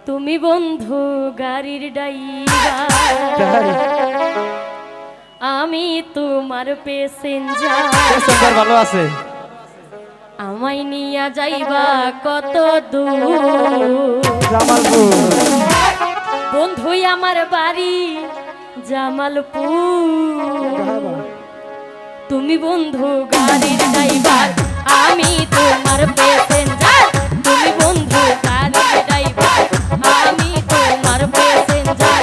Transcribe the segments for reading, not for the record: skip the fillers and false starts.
তুমি বন্ধু গাড়ির ড্রাইভার, আমি তোমার প্যাসেঞ্জার। ভালো আছে। আমায় নিয়া যাইবা কত দূর? জামালপুর। বন্ধু আমার বাড়ি জামালপুর। তুমি বন্ধু গাড়ির ড্রাইভার, আমি তোমার প্যাসেঞ্জার। তুমি বন্ধু গাড়ির ড্রাইভার, আমি তোমার প্যাসেঞ্জার।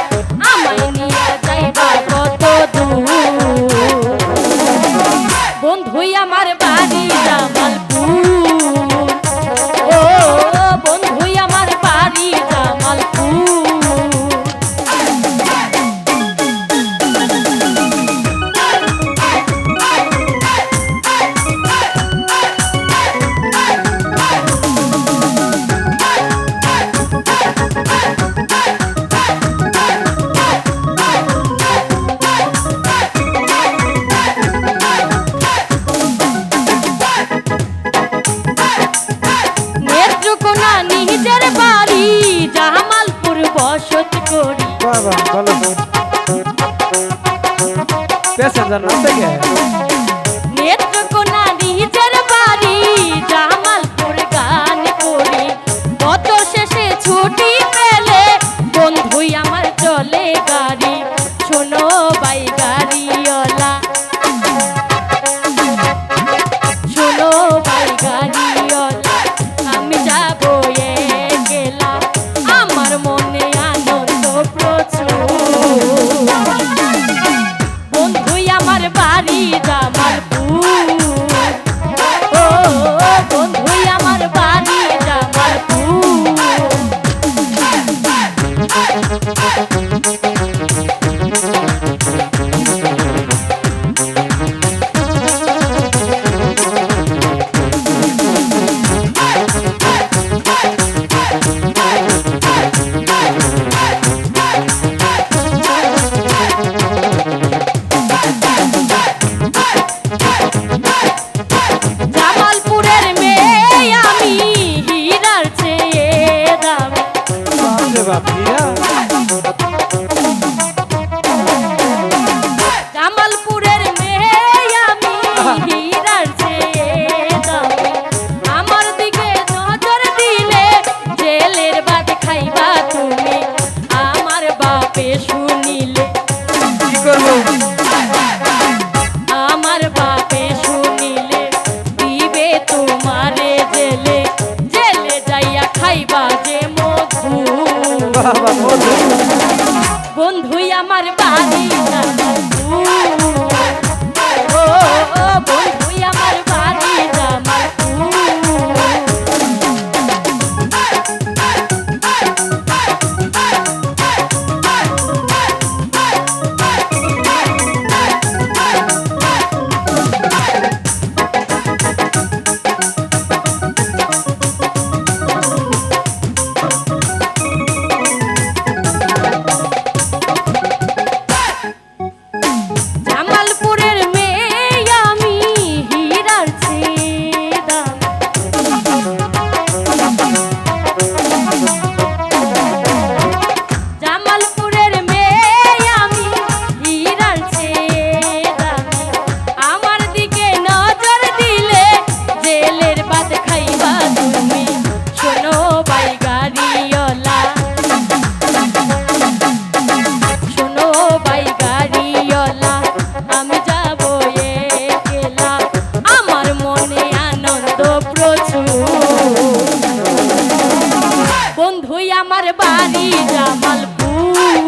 আমায় নিয়ে যাইবা কত দূর? বন্ধু আমার বাড়ি জামালপুর। ও বন্ধু আমার বাড়ি জামালপুর। নিজের বাড়ি জামালপুর বসত করি। নেত্রকোনা নিজের বাড়ি জামালপুর গান করি। কত শেষে ছুটি পেলে বন্ধু আমার চলে গাড়ি। শোনো বাই গাড়িওয়ালা, শোনো বাই গাড়িওয়ালা, আমি যাবো গেলাম, আমার মনে আনন্দ প্রচুর। বন্ধু আমার বাড়ি জামালপুর। ও বন্ধু আমার বাড়ি জামালপুর। জামালপুরের মেয়ে আমি, হীরার চেয়ে দামি। জামালপুরের মেয়ে আমি, হীরার চেয়ে দামি। আমার দিকে নজর দিলে জেলের ভাত খাইবা তুমি। আমার বাপে শুনিলে, কি করবো? আমার বাপে শুনিলে দিবে তোমারে জেলে। জেলে যাইয়া খাইবা যে মধু। বন্ধু আমার বাড়ি জামালপুর। ও বন্ধু আমার বাড়ি জামালপুর। জামালপুরের মেয়ে আমি, হীরার চেয়ে দামি। জামালপুরের মেয়ে আমি, হীরার চেয়ে দামি। আমার দিকে নজর দিলে জেলের ভাত খাইবা তুমি। শোনো বাই গাড়িওয়ালা, শোনো বাই গাড়িওয়ালা, আমি যাবো গেলাম, আমার মনে আনন্দ প্রচুর। বন্ধু আমার বাড়ি জামালপুর।